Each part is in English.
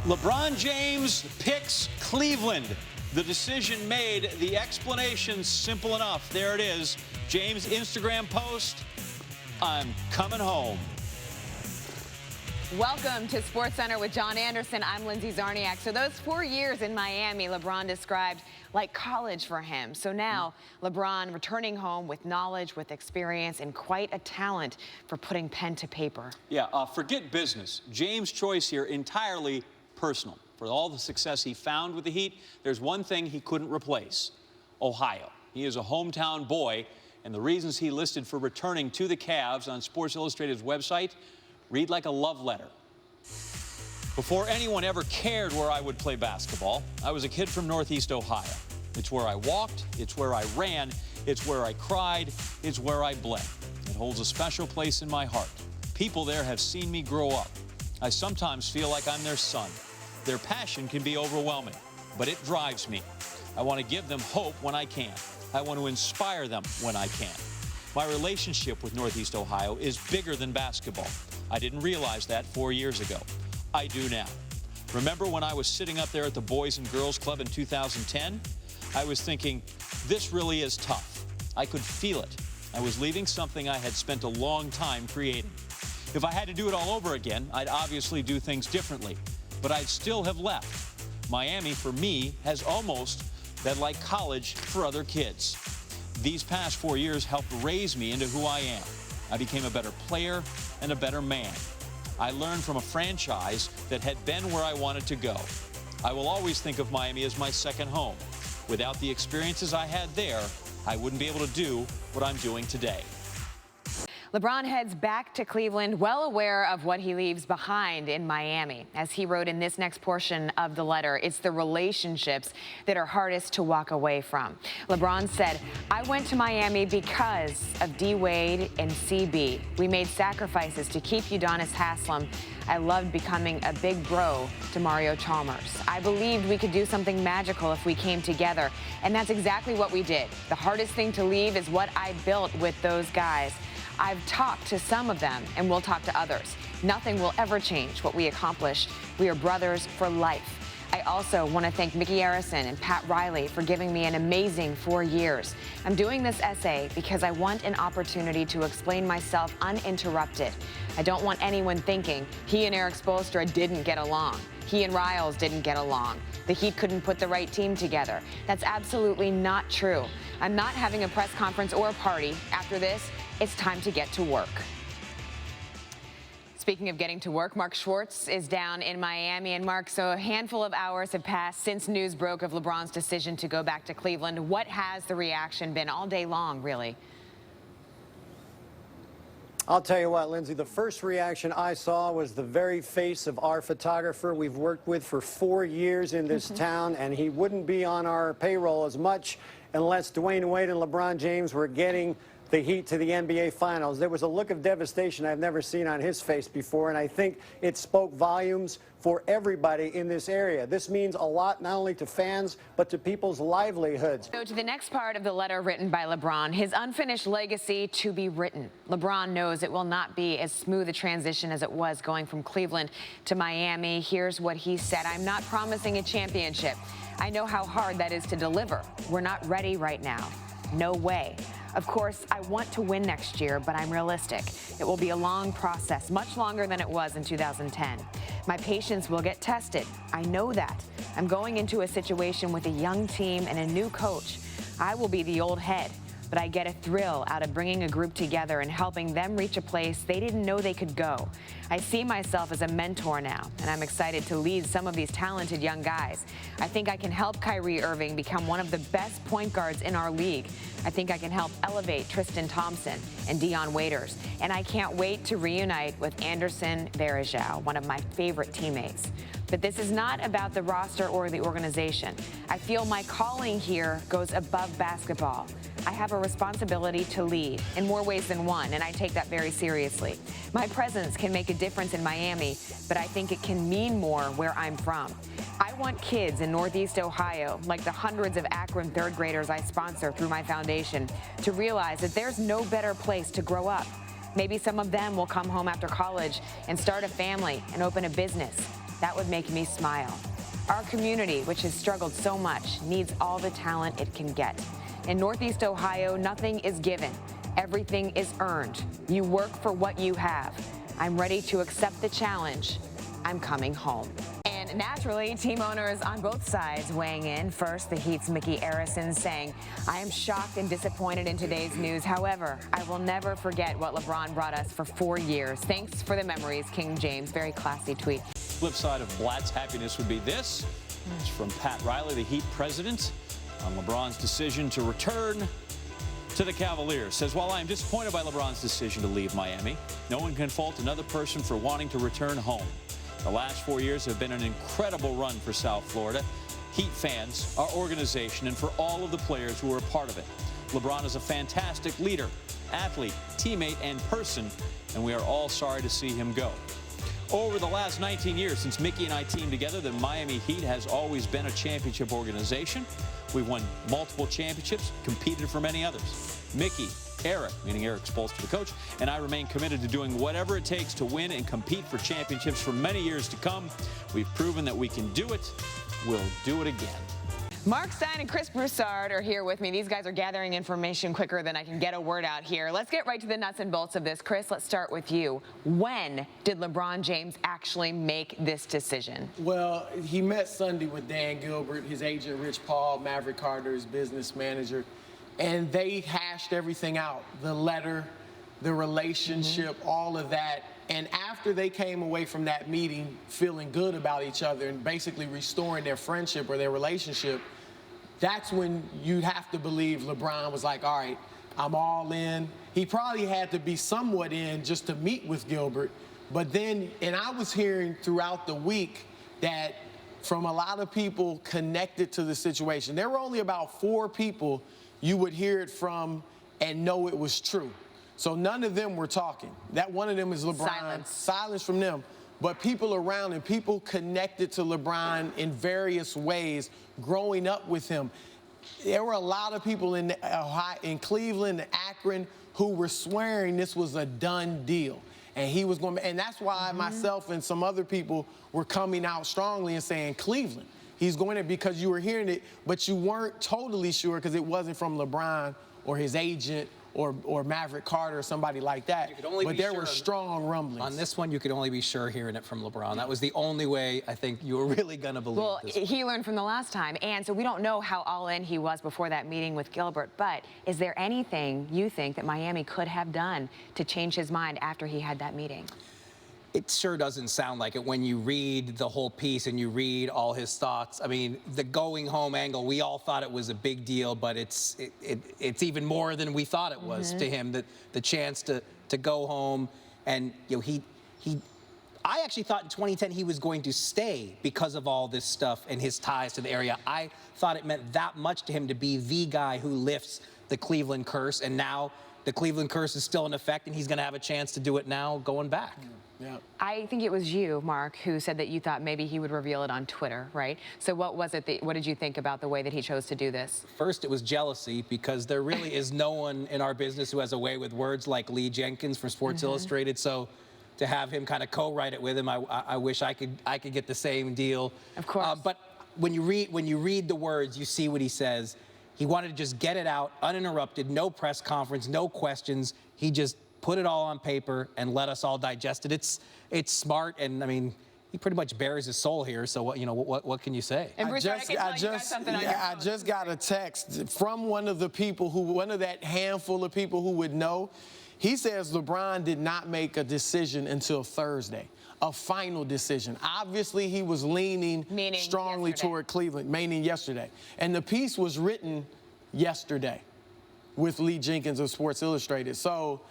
LeBron James picks Cleveland. The decision made, the explanation simple enough. There it is. James' Instagram post, "I'm coming home." Welcome to SportsCenter with John Anderson. I'm Lindsay Zarniak. So those 4 years in Miami, LeBron described like college for him. So now LeBron returning home with knowledge, with experience, and quite a talent for putting pen to paper. Yeah, forget business. James' choice here entirely personal. For all the success he found with the Heat, there's one thing he couldn't replace: Ohio. He is a hometown boy, and the reasons he listed for returning to the Cavs on Sports Illustrated's website read like a love letter. Before anyone ever cared where I would play basketball, I was a kid from Northeast Ohio. It's where I walked, it's where I ran, it's where I cried, it's where I bled. It holds a special place in my heart. People there have seen me grow up. I sometimes feel like I'm their son. Their passion can be overwhelming, but it drives me. I want to give them hope when I can. I want to inspire them when I can. My relationship with Northeast Ohio is bigger than basketball. I didn't realize that 4 years ago. I do now. Remember when I was sitting up there at the Boys and Girls Club in 2010? I was thinking, this really is tough. I could feel it. I was leaving something I had spent a long time creating. If I had to do it all over again, I'd obviously do things differently, but I'd still have left. Miami, for me, has almost been like college for other kids. These past 4 years helped raise me into who I am. I became a better player and a better man. I learned from a franchise that had been where I wanted to go. I will always think of Miami as my second home. Without the experiences I had there, I wouldn't be able to do what I'm doing today. LeBron heads back to Cleveland, well aware of what he leaves behind in Miami. As he wrote in this next portion of the letter, it's the relationships that are hardest to walk away from. LeBron said, "I went to Miami because of D. Wade and CB. We made sacrifices to keep Udonis Haslem. I loved becoming a big bro to Mario Chalmers. I believed we could do something magical if we came together, and that's exactly what we did. The hardest thing to leave is what I built with those guys. I've talked to some of them, and we'll talk to others. Nothing will ever change what we accomplished. We are brothers for life. I also want to thank Mickey Arison and Pat Riley for giving me an amazing 4 years. I'm doing this essay because I want an opportunity to explain myself uninterrupted. I don't want anyone thinking he and Eric Spoelstra didn't get along. He and Riles didn't get along. The Heat couldn't put the right team together. That's absolutely not true. I'm not having a press conference or a party. After this, it's time to get to work." Speaking of getting to work, Mark Schwartz is down in Miami. And Mark, so a handful of hours have passed since news broke of LeBron's decision to go back to Cleveland. What has the reaction been all day long, really? I'll tell you what, Lindsay, the first reaction I saw was the very face of our photographer we've worked with for 4 years in this town, and he wouldn't be on our payroll as much unless Dwayne Wade and LeBron James were getting the Heat to the NBA Finals. There was a look of devastation I've never seen on his face before, and I think it spoke volumes for everybody in this area. This means a lot not only to fans, but to people's livelihoods. So to the next part of the letter written by LeBron, his unfinished legacy to be written. LeBron knows it will not be as smooth a transition as it was going from Cleveland to Miami. Here's what he said: "I'm not promising a championship. I know how hard that is to deliver. We're not ready right now. No way. Of course, I want to win next year, but I'm realistic. It will be a long process, much longer than it was in 2010. My patience will get tested. I know that. I'm going into a situation with a young team and a new coach. I will be the old head, but I get a thrill out of bringing a group together and helping them reach a place they didn't know they could go. I see myself as a mentor now, and I'm excited to lead some of these talented young guys. I think I can help Kyrie Irving become one of the best point guards in our league. I think I can help elevate Tristan Thompson and Dion Waiters. And I can't wait to reunite with Anderson Varejao, one of my favorite teammates. But this is not about the roster or the organization. I feel my calling here goes above basketball. I have a responsibility to lead in more ways than one, and I take that very seriously. My presence can make a difference in Miami, but I think it can mean more where I'm from. I want kids in Northeast Ohio, like the hundreds of Akron third graders I sponsor through my foundation, to realize that there's no better place to grow up. Maybe some of them will come home after college and start a family and open a business. That would make me smile. Our community, which has struggled so much, needs all the talent it can get. In Northeast Ohio, nothing is given. Everything is earned. You work for what you have. I'm ready to accept the challenge. I'm coming home. And naturally, team owners on both sides weighing in. First, the Heat's Mickey Arison saying, I am shocked and disappointed in today's news. However, I will never forget what LeBron brought us for 4 years. Thanks for the memories, King James. Very classy tweet. Flip side of Blatt's happiness would be this. It's from Pat Riley, the Heat president, on LeBron's decision to return to the Cavaliers. Says, while I am disappointed by LeBron's decision to leave Miami, no one can fault another person for wanting to return home. The last 4 years have been an incredible run for South Florida, Heat fans, our organization, and for all of the players who were a part of it. LeBron is a fantastic leader, athlete, teammate, and person, and we are all sorry to see him go. Over the last 19 years since Mickey and I teamed together, the Miami Heat has always been a championship organization. We've won multiple championships, competed for many others. Mickey, Eric, meaning Eric Spoelstra, the coach, and I remain committed to doing whatever it takes to win and compete for championships for many years to come. We've proven that we can do it. We'll do it again. Mark Stein and Chris Broussard are here with me. These guys are gathering information quicker than I can get a word out here. Let's get right to the nuts and bolts of this. Chris, let's start with you. When did LeBron James actually make this decision? Well, he met Sunday with Dan Gilbert, his agent Rich Paul, Maverick Carter, his business manager, and they hashed everything out. The letter, the relationship, all of that. And after they came away from that meeting feeling good about each other and basically restoring their friendship or their relationship, that's when you'd have to believe LeBron was like, all right, I'm all in. He probably had to be somewhat in just to meet with Gilbert. But then, and I was hearing throughout the week that from a lot of people connected to the situation, there were only about 4 people you would hear it from and know it was true. So none of them were talking. That one of them is LeBron. Silence from them. But people around him, people connected to LeBron in various ways, growing up with him. There were a lot of people in Cleveland, Akron, who were swearing this was a done deal. And he was going to, and that's why myself and some other people were coming out strongly and saying Cleveland. He's going to, because you were hearing it, but you weren't totally sure because it wasn't from LeBron or his agent or Maverick Carter or somebody like that. But there were strong rumblings. On this one, you could only be sure hearing it from LeBron. That was the only way I think you were really going to believe this. Well, he learned from the last time, and so we don't know how all in he was before that meeting with Gilbert, but is there anything you think that Miami could have done to change his mind after he had that meeting? It sure doesn't sound like it when you read the whole piece and you read all his thoughts. I mean, the going home angle, we all thought it was a big deal, but it's even more than we thought it was to him, the chance to go home. And, you know, I actually thought in 2010 he was going to stay because of all this stuff and his ties to the area. I thought it meant that much to him to be the guy who lifts the Cleveland curse, and now the Cleveland curse is still in effect, and he's going to have a chance to do it now going back. Yeah. I think it was you, Mark, who said that you thought maybe he would reveal it on Twitter, right? So what was it what did you think about the way that he chose to do this? First, it was jealousy, because there really is no one in our business who has a way with words like Lee Jenkins from Sports Illustrated. So to have him kind of co-write it with him, I wish I could get the same deal. Of course. But when you read the words, you see what he says. He wanted to just get it out uninterrupted, no press conference, no questions. He just put it all on paper and let us all digest it. It's smart, and I mean, he pretty much bears his soul here. So what can you say? And Bruce, I just got a text from one of that handful of people who would know. He says LeBron did not make a decision until Thursday, a final decision. Obviously, he was leaning strongly toward Cleveland, meaning yesterday. And the piece was written yesterday with Lee Jenkins of Sports Illustrated. So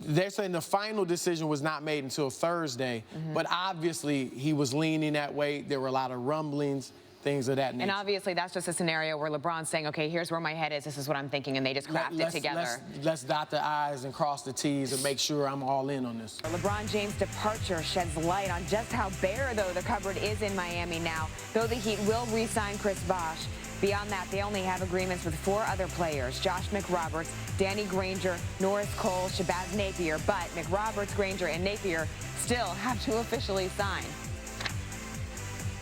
they're saying the final decision was not made until Thursday, but obviously he was leaning that way. There were a lot of rumblings, things of that nature. And obviously that's just a scenario where LeBron's saying, okay, here's where my head is, this is what I'm thinking, and they just craft it together. Let's dot the I's and cross the T's and make sure I'm all in on this. LeBron James' departure sheds light on just how bare, though, the cupboard is in Miami now, though the Heat will re-sign Chris Bosh. Beyond that, they only have agreements with 4 other players: Josh McRoberts, Danny Granger, Norris Cole, Shabazz Napier. But McRoberts, Granger, and Napier still have to officially sign.